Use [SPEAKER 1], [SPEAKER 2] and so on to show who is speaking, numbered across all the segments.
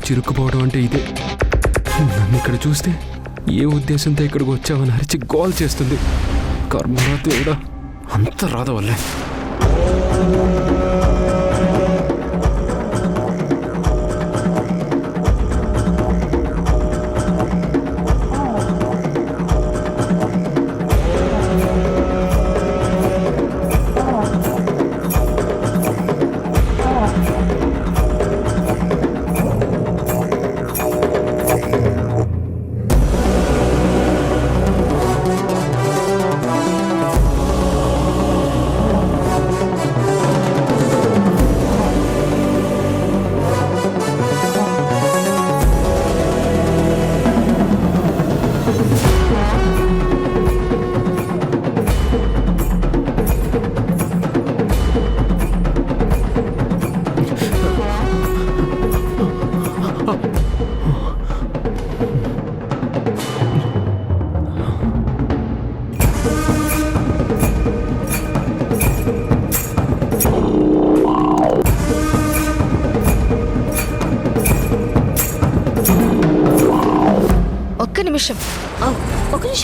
[SPEAKER 1] చిరుక్కుపోవడం అంటే ఇదే. నన్ను ఇక్కడ చూస్తే ఏ ఉద్దేశంతో ఇక్కడికి వచ్చావని అరిచి గోల్ చేస్తుంది. కర్మరా దేవుడా, అంత రాధ వల్లే.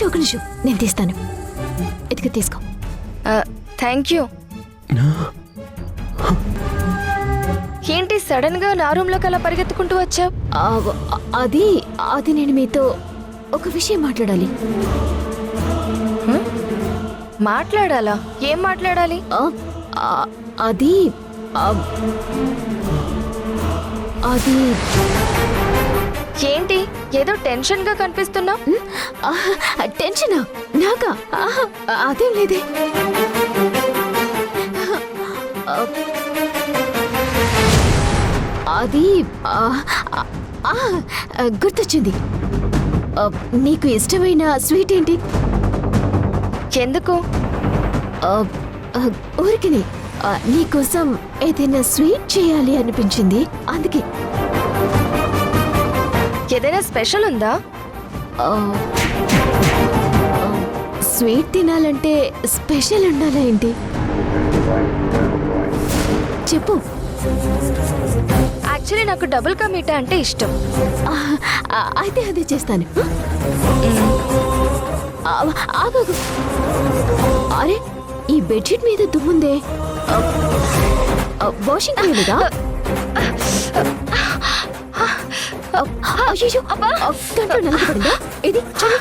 [SPEAKER 2] ఒక నిమిషం నేను తీస్తాను. ఇదిగో తీసుకో.
[SPEAKER 3] Thank you. ఏంటి సడన్ గా నా రూమ్ లోకి అలా పరిగెత్తుకుంటూ వచ్చావు?
[SPEAKER 2] అది నేను మీతో ఒక విషయం మాట్లాడాలి.
[SPEAKER 3] మాట్లాడాలా? ఏం మాట్లాడాలి?
[SPEAKER 2] అది అది
[SPEAKER 3] ఏంటి ఏదో టెన్షన్ గా కనిపిస్తున్నా?
[SPEAKER 2] టెన్షనా? నాకా? అదేం లేదే. అది గుర్తొచ్చింది. నీకు ఇష్టమైన స్వీట్ ఏంటి?
[SPEAKER 3] ఎందుకు?
[SPEAKER 2] ఊరికినే నీకోసం ఏదైనా స్వీట్ చేయాలి అనిపించింది, అందుకే.
[SPEAKER 3] ఏదైనా స్పెషల్ ఉందా?
[SPEAKER 2] స్వీట్ తినాలంటే స్పెషల్ ఉండాలా ఏంటి? చెప్పు.
[SPEAKER 3] యాక్చువల్లీ నాకు డబుల్ కా మీఠా అంటే ఇష్టం.
[SPEAKER 2] అయితే అదే చేస్తాను. ఆగు. అరే, ఈ బెడ్షీట్ మీద దుమ్ముందే. వాషింగ్ చేయలేదా? అయ్యో, దాంట్లో నలగబడిందా? ఇది చూడు.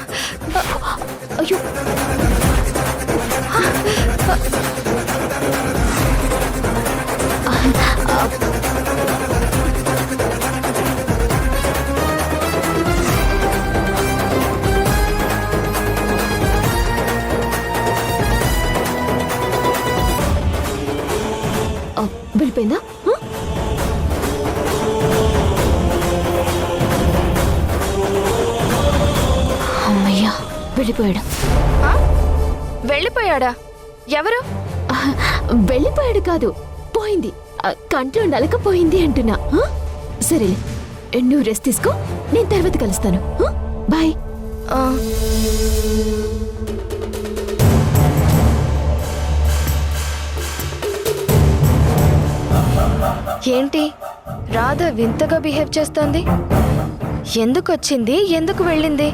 [SPEAKER 2] అయ్యో, వెళ్ళిపోయిందా? అమ్మయ్యా, వెళ్ళిపోయాడు.
[SPEAKER 3] వెళ్ళిపోయాడా? ఎవరు?
[SPEAKER 2] వెళ్ళిపోయాడు కాదు, పోయింది. కంట్లో నలకపోయింది అంటున్నా. సరేలే, నువ్వు రెస్ట్ తీసుకో, నేను తర్వాత కలుస్తాను. బాయ్.
[SPEAKER 3] ఏంటి రాధ వింతగా బిహేవ్ చేస్తోంది? ఎందుకు వచ్చింది, ఎందుకు వెళ్ళింది?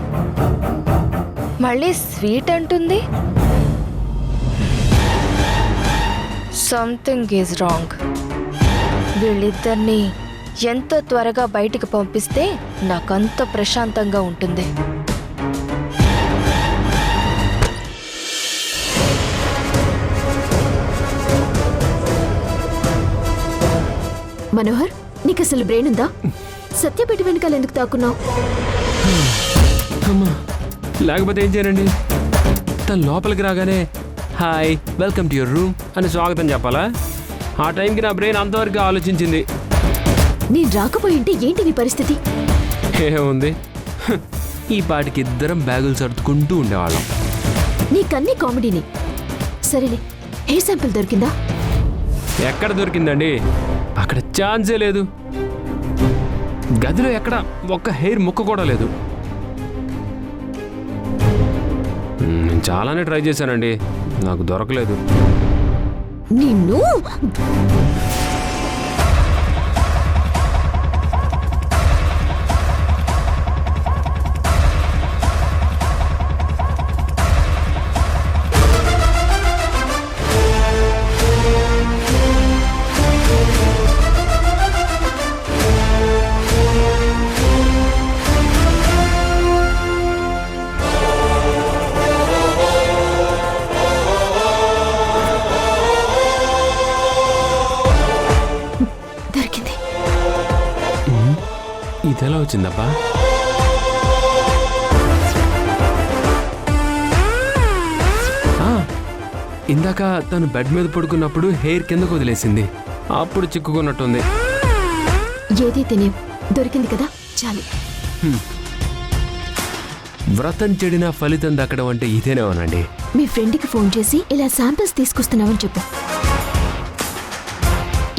[SPEAKER 3] మళ్ళీ స్వీట్ అంటుంది. Something is wrong. వీళ్ళిద్దరినీ ఎంత త్వరగా బయటికి పంపిస్తే నాకంత ప్రశాంతంగా ఉంటుంది.
[SPEAKER 2] మనోహర్, నీకు అసలు బ్రెయిన్ ఉందా? సత్యపెట్టి వెనకాల ఎందుకు తాకున్నావు?
[SPEAKER 1] లేకపోతే ఏం చేయనండి? తను లోపలికి రాగానే hi, welcome to your room అని స్వాగతం చెప్పాలా? ఆ టైంకి నా బ్రెయిన్ అంతవరకు ఆలోచించింది.
[SPEAKER 2] నేను రాకపోయింటే ఏంటి నీ పరిస్థితి?
[SPEAKER 1] ఏముంది, ఈ పాటికి ఇద్దరం బ్యాగులు సర్దుకుంటూ ఉండేవాళ్ళం.
[SPEAKER 2] నీకన్నీ కామెడీని. సరేలే, హెయిర్ శాంపిల్ దొరికిందా?
[SPEAKER 1] ఎక్కడ దొరికిందండి? అక్కడ ఛాన్సే లేదు. గదిలో ఎక్కడ ఒక్క హెయిర్ ముక్క కూడా లేదు. నేను చాలానే ట్రై చేశానండి, నాకు దొరకలేదు.
[SPEAKER 2] నిన్ను
[SPEAKER 1] ఇదెలా వచ్చిందబ్బా? ఇందాక తను బెడ్ మీద పడుకున్నప్పుడు హెయిర్ కిందకు వదిలేసింది, అప్పుడు చిక్కుకున్నట్టుంది.
[SPEAKER 2] ఏది తినే దొరికింది కదా, చాలు.
[SPEAKER 1] వ్రతం చెడిన ఫలితం దక్కడం అంటే ఇదేనేమోనండి.
[SPEAKER 2] మీ ఫ్రెండ్కి ఫోన్ చేసి ఇలా శాంపిల్స్ తీసుకొస్తున్నావని చెప్పు.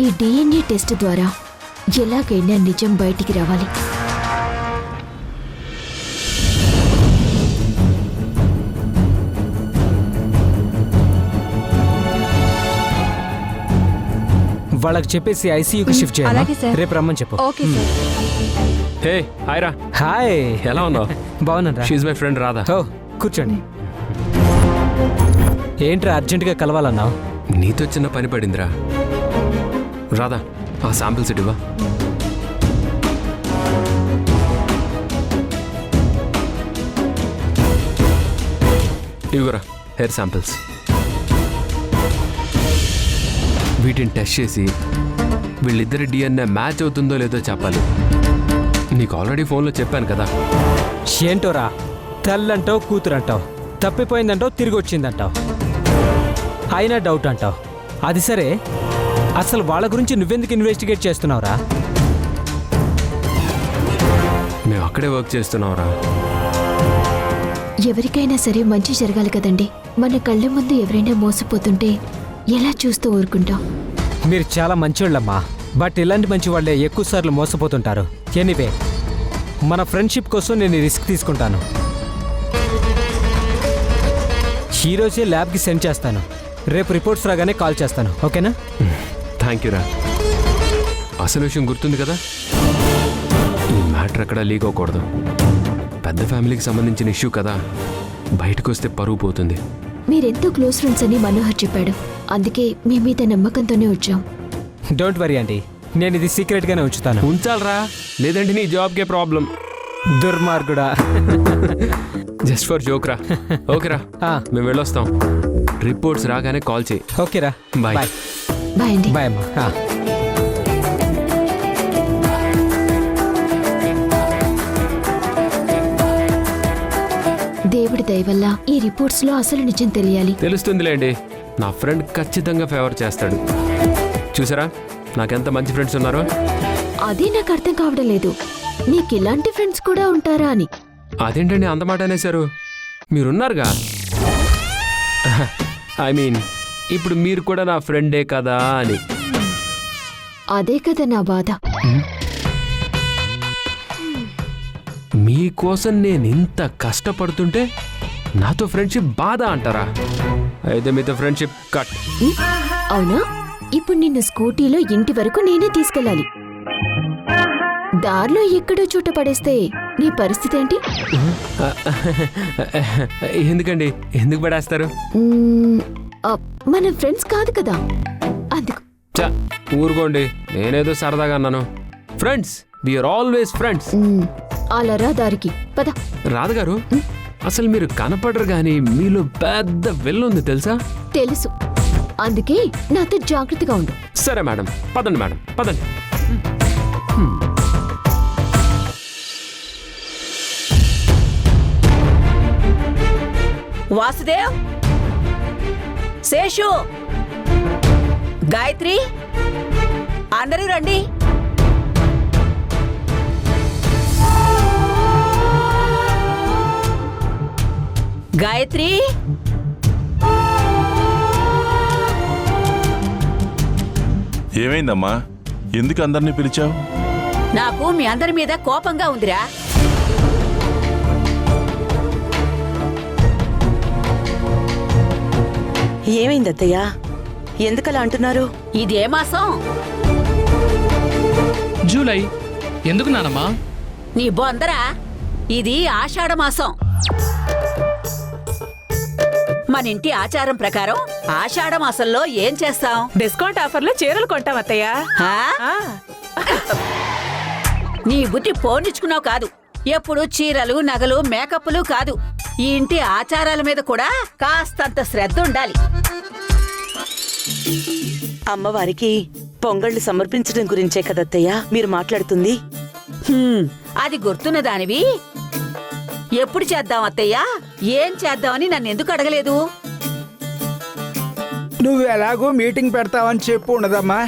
[SPEAKER 2] ఈ DNA టెస్ట్ ద్వారా ఎలాగైనా నిజం బయటికి రావాలి.
[SPEAKER 4] వాళ్ళకి చెప్పేసి ఐసీయూకి షిఫ్ట్
[SPEAKER 3] అలాగే
[SPEAKER 4] చేయాలి.
[SPEAKER 3] సార్.
[SPEAKER 4] రేపు రమ్మని చెప్పు.
[SPEAKER 3] Okay sir.
[SPEAKER 1] హే హాయ్ రా,
[SPEAKER 4] హాయ్,
[SPEAKER 1] ఎలా ఉన్నావు?
[SPEAKER 4] బాగున్నారా?
[SPEAKER 1] She's my friend Radha.
[SPEAKER 4] ఓ కూర్చోండి. ఏంట్రా అర్జెంటుగా కలవాలన్నావు?
[SPEAKER 1] నీతో చిన్న పని పడిందిరా. రాధా, ఆ శాంపిల్స్ ఇటువా. ఇవ్వరా హెయిర్ శాంపిల్స్. వీటిని టెస్ట్ చేసి వీళ్ళిద్దరి DNA మ్యాచ్ అవుతుందో లేదో చెప్పాలి. నీకు ఆల్రెడీ ఫోన్లో చెప్పాను కదా.
[SPEAKER 4] ఏంటోరా, తల్లంటావు కూతురు అంటావు, తప్పిపోయిందంటావు తిరిగి వచ్చిందంటావు, అయినా డౌట్ అంటావు. అది సరే, అసలు వాళ్ళ గురించి నువ్వెందుకు ఇన్వెస్టిగేట్ చేస్తున్నావురా?
[SPEAKER 1] మేము అక్కడే వర్క్ చేస్తున్నావురా.
[SPEAKER 2] ఎవరికైనా సరే మంచి జరగాలి కదండి. మన కళ్ళ ముందు ఎవరైనా మోసపోతుంటే ఎలా చూస్తూ ఊరుకుంటాం?
[SPEAKER 4] మీరు చాలా మంచివాళ్ళమ్మా, బట్ ఇలాంటి మంచి వాళ్ళే ఎక్కువ సార్లు మోసపోతుంటారు. ఎనీవే, మన ఫ్రెండ్షిప్ కోసం నేను ఈ రిస్క్ తీసుకుంటాను. ఈరోజే ల్యాబ్కి సెండ్ చేస్తాను. రేపు రిపోర్ట్స్ రాగానే కాల్ చేస్తాను, ఓకేనా?
[SPEAKER 1] థ్యాంక్ యూ రా. అసలు విషయం గుర్తుంది కదా, ఈ మ్యాటర్ ఎక్కడ లీక్ అవ్వకూడదు. పెద్ద ఫ్యామిలీకి సంబంధించిన ఇష్యూ కదా, బయటకు వస్తే పరువు పోతుంది.
[SPEAKER 2] మీరెంతో క్లోజ్ ఫ్రెండ్స్ అని మనోహర్ చెప్పాడు, అందుకే మీ మీద నమ్మకంతోనే వచ్చాం.
[SPEAKER 4] డోంట్ వరీ అండి, నేను ఇది సీక్రెట్గానే ఉంచుతాను.
[SPEAKER 1] ఉంచాలరా, లేదంటే నీ జాబ్కే ప్రాబ్లం.
[SPEAKER 4] దుర్మార్గుడా.
[SPEAKER 1] జస్ట్ ఫర్ జోక్ రా. ఓకేరా, మేము వెళ్ళొస్తాం. రిపోర్ట్స్ రాగానే కాల్ చేయి.
[SPEAKER 4] ఓకేరా,
[SPEAKER 1] బాయ్.
[SPEAKER 4] బాయ్.
[SPEAKER 2] బాయ్ అండి.
[SPEAKER 4] బాయ్ అమ్మా.
[SPEAKER 2] దేవుడి దయ వల్ల ఈ రిపోర్ట్స్ లో అసలు నిజం తెలియాలి.
[SPEAKER 1] తెలుస్తుందిలేండి, నా ఫ్రెండ్ ఖచ్చితంగా ఫేవర్ చేస్తాడు. చూసారా నాకెంత మంచి ఫ్రెండ్స్ ఉన్నారో.
[SPEAKER 2] అదే నాకు అర్థం కావడం లేదు, మీకు ఇలాంటి ఫ్రెండ్స్ కూడా ఉంటారా అని.
[SPEAKER 1] అదేంటండి అంత మాట అనేశారు? మీరున్నారుగా. ఐ మీన్ ఇప్పుడు మీరు కూడా నా ఫ్రెండే కదా అని.
[SPEAKER 2] అదే కదా నా బాధ.
[SPEAKER 1] మీకోసం నేను ఇంత కష్టపడుతుంటే నాతో ఫ్రెండ్షిప్ బాధ అంటారా? అయితే మీతో ఫ్రెండ్షిప్ కట్.
[SPEAKER 2] అవునా? ఇప్పుడు నిన్ను స్కూటీలో ఇంటి వరకు నేనే తీసుకెళ్ళాలి. దారిలో ఎక్కడో చోట పడేస్తే నీ పరిస్థితి ఏంటి?
[SPEAKER 1] ఎందుకండి, ఎందుకు పడేస్తారు?
[SPEAKER 2] మన ఫ్రెండ్స్ కాదు కదా, అందుకు.
[SPEAKER 1] చా ఊరుకోండి, నేనేదో సరదాగా అన్నాను. Friends, we are always friends.
[SPEAKER 2] అలా రా దారికి పద.
[SPEAKER 1] రాధగారు, అసలు మీరు కనపడరు గాని మీలో పెద్ద వెల్లుంది తెలుసా?
[SPEAKER 2] తెలుసు, అందుకే నాతో జాగ్రత్తగా ఉండు.
[SPEAKER 1] సరే మేడం, పదండి మేడం, పదండి.
[SPEAKER 5] వాసుదేవ్, శేషు, గాయత్రి, అందరూ రండి. గాయత్రి,
[SPEAKER 6] ఏమైందమ్మా? ఎందుకు అందరినీ పిలిచావు?
[SPEAKER 5] నాకు మీ అందరి మీద కోపంగా ఉందిరా.
[SPEAKER 7] ఏమైందత్తయ్యా? ఎందుకలా అంటున్నారు?
[SPEAKER 5] ఇదే మాసం?
[SPEAKER 8] జూలై. ఎందుకు నానమ్మా?
[SPEAKER 5] నీ బొందరా, ఇది ఆషాఢ మాసం. మన ఇంటి ఆచారం ప్రకారం ఆషాఢ మాసంలో ఏం చేస్తాం?
[SPEAKER 7] డిస్కౌంట్ ఆఫర్లో చీరలు కొంటాం అత్తయ్య.
[SPEAKER 5] నీ బుద్ధి పోనిచ్చుకున్నావు కాదు. ఎప్పుడు చీరలు, నగలు, మేకప్లు కాదు, ఈ ఇంటి ఆచారాల మీద కూడా కాస్తంత శ్రద్ధ ఉండాలి.
[SPEAKER 7] అమ్మవారికి పొంగళ్ళు సమర్పించడం గురించే కదత్తయ్య మీరు మాట్లాడుతుంది?
[SPEAKER 5] అది గుర్తున్న దానివి ఎప్పుడు చేద్దాం అత్తయ్యా ఏం చేద్దామని నన్ను ఎందుకు అడగలేదు?
[SPEAKER 9] నువ్వు ఎలాగో మీటింగ్ పెడతావని చెప్పు ఉండదమ్మా.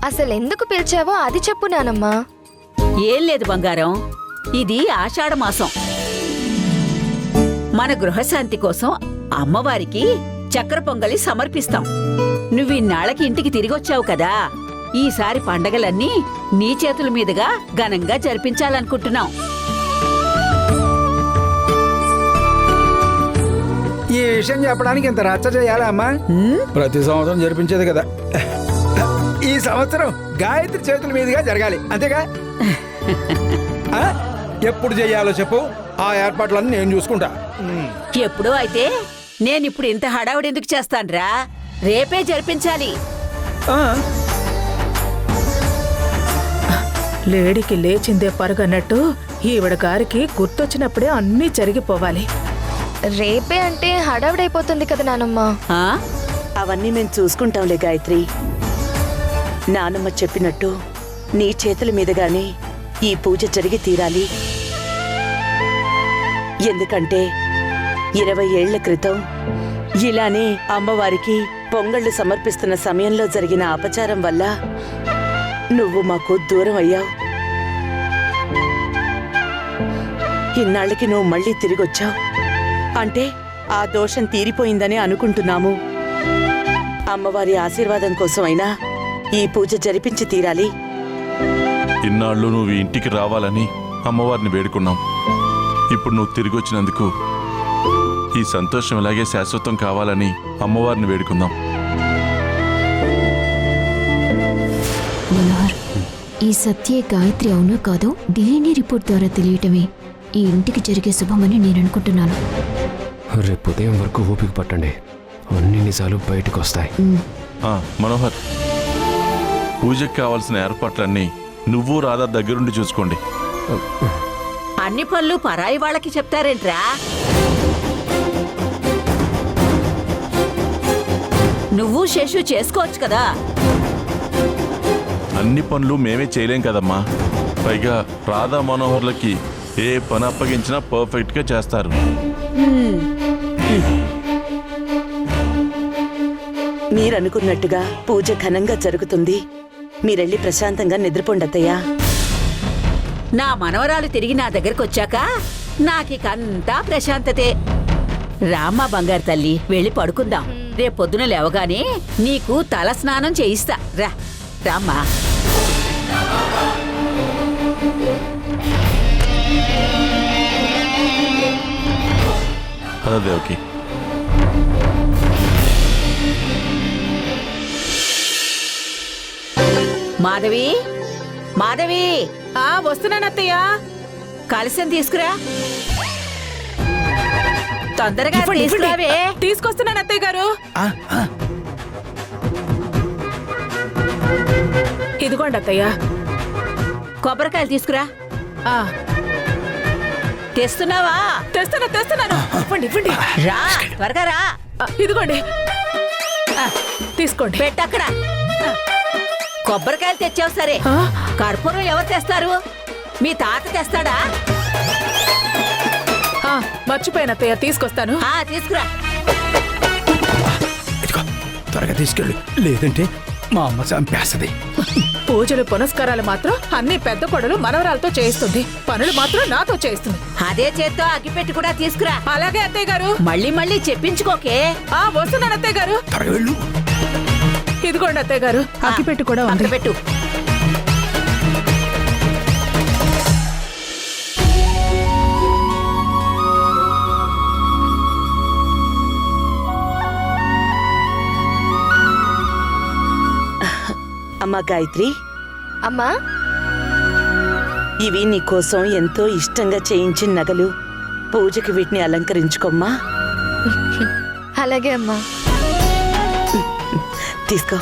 [SPEAKER 3] అసలు ఎందుకు పిలిచావో అది చెప్పు నానమ్మా.
[SPEAKER 5] ఏం లేదు బంగారం, ఇది ఆషాఢ మాసం. మన గృహశాంతి కోసం అమ్మవారికి చక్కెర పొంగలి సమర్పిస్తాం. నువ్వు ఇన్నాళ్ళకి ఇంటికి తిరిగొచ్చావు కదా, ఈసారి పండగలన్నీ నీ చేతుల మీదుగా ఘనంగా జరిపించాలనుకుంటున్నాం.
[SPEAKER 9] ఈ విషయం చెప్పడానికి ఇంత రచ్చ చేయాలా అమ్మా? ప్రతి సంవత్సరం జరిపించేది కదా, ఈ సంవత్సరం గాయత్రి చేతుల మీదుగా జరగాలి అంతేగా? ఆ? ఎప్పుడు చెయ్యాలో చెప్పు, ఆ ఏర్పాట్లన్నీ నేను చూసుకుంటా.
[SPEAKER 5] ఎప్పుడో అయితే నేనిప్పుడు ఇంత హడావుడి ఎందుకు చేస్తాన్రా? రేపే జరిపించాలి.
[SPEAKER 9] ఆ,
[SPEAKER 7] లేడికి లేచిందే పరుగన్నట్టు ఈవిడ గారికి గుర్తొచ్చినప్పుడే అన్నీ జరిగిపోవాలి.
[SPEAKER 3] రేపే అంటే హడావిడైపోతుంది కదా నానమ్మా.
[SPEAKER 5] ఆ?
[SPEAKER 7] అవన్నీ మేము చూసుకుంటాంలే గాయత్రి. నానమ్మ చెప్పినట్టు నీ చేతుల మీదుగానే ఈ పూజ జరిగి తీరాలి. ఎందుకంటే 20 ఏళ్ల క్రితం ఇలానే అమ్మవారికి పొంగళ్ళు సమర్పిస్తున్న సమయంలో జరిగిన అపచారం వల్ల నువ్వు మాకు దూరం అయ్యావు. ఇన్నాళ్ళకి నువ్వు మళ్ళీ తిరిగొచ్చావు అంటే ఆ దోషం తీరిపోయిందని అనుకుంటున్నాము. అమ్మవారి ఆశీర్వాదం కోసం అయినా ఈ పూజ జరిపించి తీరాలి.
[SPEAKER 6] ఇన్నాళ్ళు నువ్వు ఈ ఇంటికి రావాలని అమ్మవారిని వేడుకున్నాం. ఇప్పుడు నువ్వు తిరిగి వచ్చినందుకు ఈ సంతోషం ఇలాగే శాశ్వతం కావాలని అమ్మవారిని వేడుకుందాం.
[SPEAKER 2] మనోహర్, ఈ సత్యే గాయత్రి అవునో కాదో డిఎన్ఏ రిపోర్ట్ ద్వారా తెలియటమే ఈ ఇంటికి జరిగే శుభమని నేను అనుకుంటున్నాను.
[SPEAKER 1] రేపు ఉదయం వరకు ఓపిక పట్టండి, అన్ని నిజాలు బయటకు వస్తాయి.
[SPEAKER 6] మనోహర్, పూజకు కావాల్సిన ఏర్పాట్లన్నీ నువ్వు రాధా దగ్గరుండి చూసుకోండి.
[SPEAKER 5] అన్ని పనులు పరాయి వాళ్ళకి చెప్తారేంట్రా? నువ్వు శేషు చేసుకోవచ్చు కదా.
[SPEAKER 6] అన్ని పనులు మేమే చేయలేం కదమ్మా. పైగా రాధా మనోహర్లకి ఏ పని అప్పగించినా పర్ఫెక్ట్గా చేస్తారు.
[SPEAKER 7] మీరనుకున్నట్టుగా పూజ ఘనంగా జరుగుతుంది. మీరెళ్ళి ప్రశాంతంగా నిద్రపోండి అత్తయ్యా.
[SPEAKER 5] నా మనవరాలు తిరిగి నా దగ్గరకు వచ్చాక నాకికంతా ప్రశాంతతే. రామ్మా బంగారు తల్లి, వెళ్ళి పడుకుందాం. రేపు పొద్దున లేవగానే నీకు తల స్నానం చేయిస్తా. రా రామ్మా.
[SPEAKER 6] దేవకి,
[SPEAKER 5] మాధవి, మాధవి,
[SPEAKER 7] వస్తున్నానత్తయ్యా.
[SPEAKER 5] కలశం తీసుకురా. తొందరగా తీసుకురావే.
[SPEAKER 7] తీసుకొస్తున్నాను అత్తయ్య గారు. ఇదిగోండి అత్తయ్యా.
[SPEAKER 5] కొబ్బరికాయలు తీసుకురా. తెస్తున్నావా?
[SPEAKER 7] తెస్తున్నాను. ఇవ్వండి.
[SPEAKER 5] రా, త్వరగా రా.
[SPEAKER 7] ఇదిగోండి, తీసుకోండి.
[SPEAKER 5] పెట్టక్కడ. కొబ్బరికాయలు తెచ్చావు సరే, కర్పూరం ఎవరు తెస్తారు? మీ తాత తెస్తాడా?
[SPEAKER 7] మర్చిపోయాను అత్తయ్య, తీసుకొస్తాను.
[SPEAKER 5] తీసుకురా.
[SPEAKER 9] త్వరగా తీసుకెళ్ళు, లేదంటే మా అమ్మ చంపేస్తుంది.
[SPEAKER 7] పూజలు పునస్కారాలు మాత్రం అన్ని పెద్ద కొడలు మనవరాలతో చేయిస్తుంది, పనులు మాత్రం నాతో చేయిస్తుంది.
[SPEAKER 5] అదే చేత్తో అగ్గిపెట్టి కూడా తీసుకురా.
[SPEAKER 7] అలాగే అత్తయ్య గారు.
[SPEAKER 5] మళ్ళీ చెప్పించుకోకే.
[SPEAKER 7] వస్తున్నాను అత్తయ్య గారు.
[SPEAKER 9] త్వరగా వెళ్ళు.
[SPEAKER 7] ఇదిగోండి అత్తయ్య గారు, అగ్గిపెట్టి కూడా ఉంది.
[SPEAKER 5] పెట్టు.
[SPEAKER 7] అమ్మా గాయత్రి,
[SPEAKER 3] అమ్మా,
[SPEAKER 7] ఇవి నీకోసం ఎంతో ఇష్టంగా చేయించిన నగలు. పూజకి వీటిని అలంకరించుకోమ్మా.
[SPEAKER 3] అలాగే అమ్మా.
[SPEAKER 7] తీసుకో.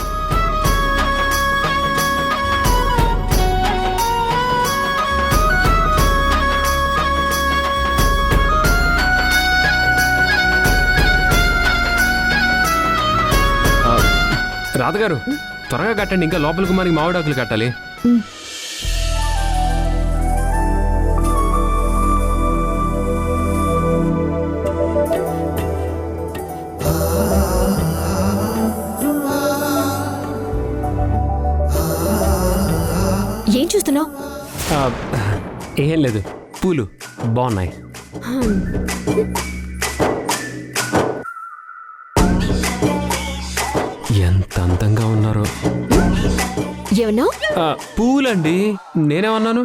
[SPEAKER 1] రాధగారు, త్వరగా కట్టండి, ఇంకా లోపలికి మనకి మామిడాకులు కట్టాలి.
[SPEAKER 2] చూస్తున్నావు?
[SPEAKER 1] ఆ, ఏం లేదు, పూలు బాగున్నాయి. ఎంత అందంగా ఉన్నారో.
[SPEAKER 2] ఏమన్నా?
[SPEAKER 1] పూలండి, నేనేమన్నాను?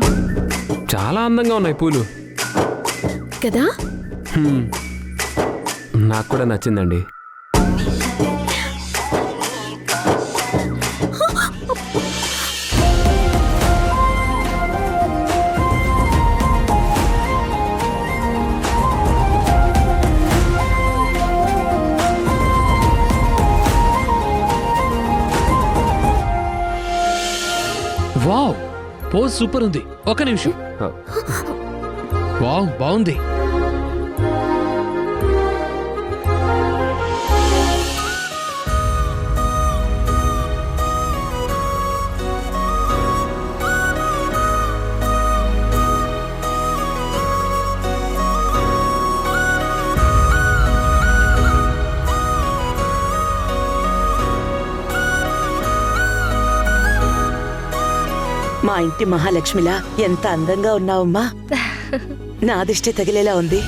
[SPEAKER 1] చాలా అందంగా ఉన్నాయి పూలు.
[SPEAKER 2] కదా?
[SPEAKER 1] హ్మ్. నాకు కూడా నచ్చిందండి.
[SPEAKER 8] వావ్, పోజ్ సూపర్ ఉంది. ఒక నిమిషం. వావ్, బాగుంది.
[SPEAKER 7] మా ఇంటి మహాలక్ష్మిలా ఎంత అందంగా ఉన్నావమ్మా. నా దిష్టి తగిలేలా ఉంది.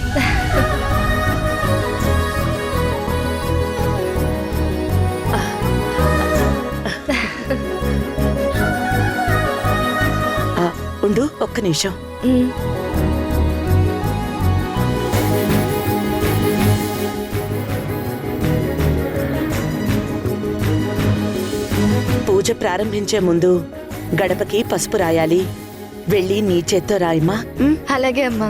[SPEAKER 7] ఉండు ఒక్క నిమిషం. పూజ ప్రారంభించే ముందు గడపకి పసుపు రాయాలి. వెళ్ళి నీ చేత్తో రాయమ్మా.
[SPEAKER 3] అలాగే అమ్మా.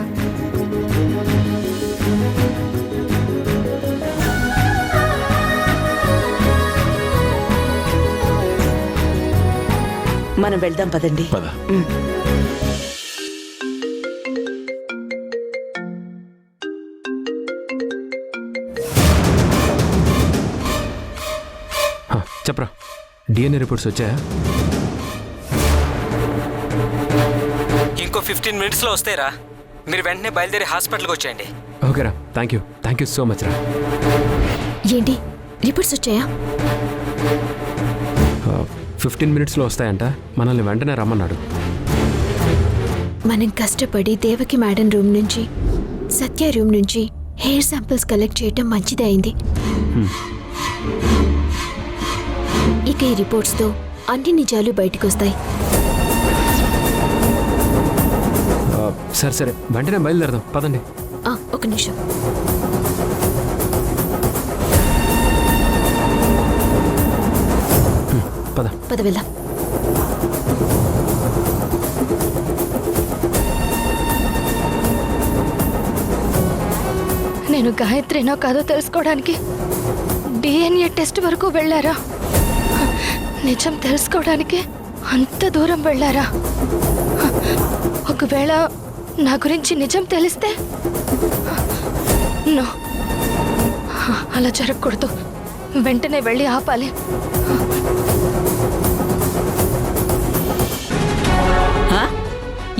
[SPEAKER 7] మనం వెళ్దాం పదండి.
[SPEAKER 6] పద.
[SPEAKER 1] చెప్పరా, డిఎన్ఏ రిపోర్ట్స్ వచ్చాయా?
[SPEAKER 4] ఇంకో 15 మినిట్స్లో వస్తాయిరా. మీరు వెంటనే బయలుదేరి హాస్పిటల్కి వచ్చేయండి.
[SPEAKER 1] ఓకేరా, థ్యాంక్ యూ సో మచ్ రా.
[SPEAKER 2] ఏంటి రిపోర్ట్స్ వచ్చాయా?
[SPEAKER 1] 15 మినిట్స్లో వస్తాయంట. మనల్ని వెంటనే రమ్మన్నాడు.
[SPEAKER 2] మనం కష్టపడి దేవకి మేడం రూమ్ నుంచి, సత్య రూమ్ నుంచి హెయిర్ శాంపిల్స్ కలెక్ట్ చేయటం మంచిదే అయింది. ఇక ఈ రిపోర్ట్స్తో అన్ని నిజాలు బయటకు వస్తాయి.
[SPEAKER 1] సరే వెంటనే బయలుదేరదాం, పదండి.
[SPEAKER 2] ఒక నిమిషం. పద వెళ్దాం.
[SPEAKER 3] నేను గాయత్రినో కాదో తెలుసుకోవడానికి డిఎన్ఏ టెస్ట్ వరకు వెళ్ళారా? నిజం తెలుసుకోవడానికి అంత దూరం వెళ్ళారా? ఒకవేళ నా గురించి నిజం తెలిస్తే? నో, అలా జరగకూడదు. వెంటనే వెళ్ళి ఆపాలి.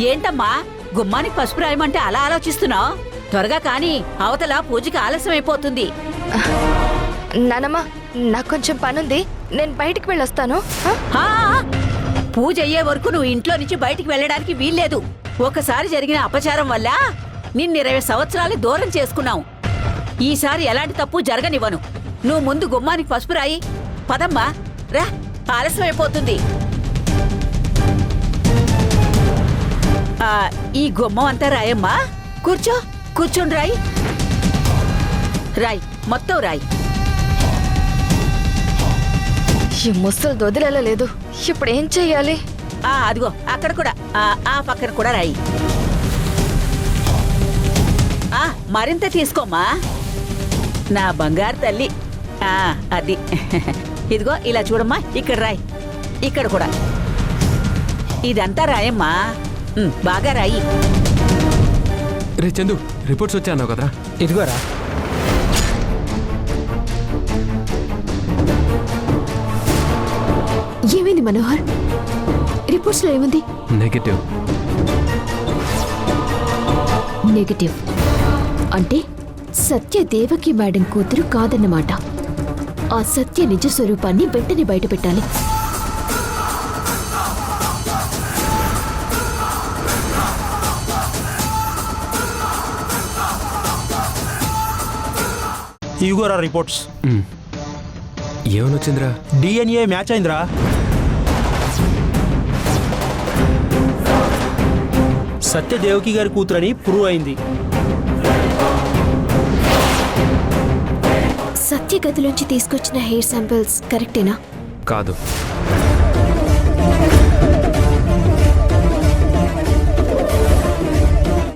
[SPEAKER 5] ఏంటమ్మా గుమ్మానికి పసుపు రాయమంటే అలా ఆలోచిస్తున్నావు? త్వరగా కానీ, అవతల పూజకి ఆలస్యం అయిపోతుంది.
[SPEAKER 3] నానమ్మ, నాకు కొంచెం పనుంది, నేను బయటికి వెళ్ళొస్తాను.
[SPEAKER 5] పూజ అయ్యే వరకు నువ్వు ఇంట్లో నుంచి బయటికి వెళ్ళడానికి వీల్లేదు. ఒకసారి జరిగిన అపచారం వల్ల నిన్ను 20 సంవత్సరాలు దూరం చేసుకున్నావు. ఈసారి ఎలాంటి తప్పు జరగనివ్వను. నువ్వు ముందు గుమ్మానికి పసుపు రాయి. పదమ్మా, రా, ఆలస్యం అయిపోతుంది. ఈ గుమ్మం అంతా రాయమ్మా. కూర్చోండి, రాయి, మొత్తం రాయి.
[SPEAKER 3] ఈ ముసలు దొదిలేలా లేదు. ఇప్పుడు ఏం చెయ్యాలి?
[SPEAKER 5] అదిగో అక్కడ కూడా, ఆ పక్కన కూడా రాయి. మరింత తీసుకోమ్మా నా బంగారు తల్లి. అది ఇదిగో ఇలా చూడమ్మా, ఇక్కడ రాయి, ఇక్కడ కూడా. ఇదంతా రాయమ్మా, బాగా రాయి.
[SPEAKER 1] రే చందు, రిపోర్ట్స్ వచ్చాయన్నావు కదరా?
[SPEAKER 4] ఇదిగోరా.
[SPEAKER 2] ఏమైంది మనోహర్? రిపోర్ట్స్లో ఏముంది?
[SPEAKER 1] నెగటివ్.
[SPEAKER 2] నెగటివ్ అంటే సత్య దేవకి మేడం కూతురు కాదన్నమాట. ఆ సత్య నిజ స్వరూపాన్ని వెంటనే బయటపెట్టాలి.
[SPEAKER 10] ఇవిగోరా రిపోర్ట్స్.
[SPEAKER 1] ఏమని వచ్చిందిరా?
[SPEAKER 10] డిఎన్ఏ మ్యాచ్ అయిందిరా. సత్యదేవకి గారి కూతురని ప్రూవ్ అయింది.
[SPEAKER 2] సత్య గదిలోంచి తీసుకొచ్చిన హెయిర్ శాంపిల్స్ కరెక్టేనా?
[SPEAKER 1] కాదు.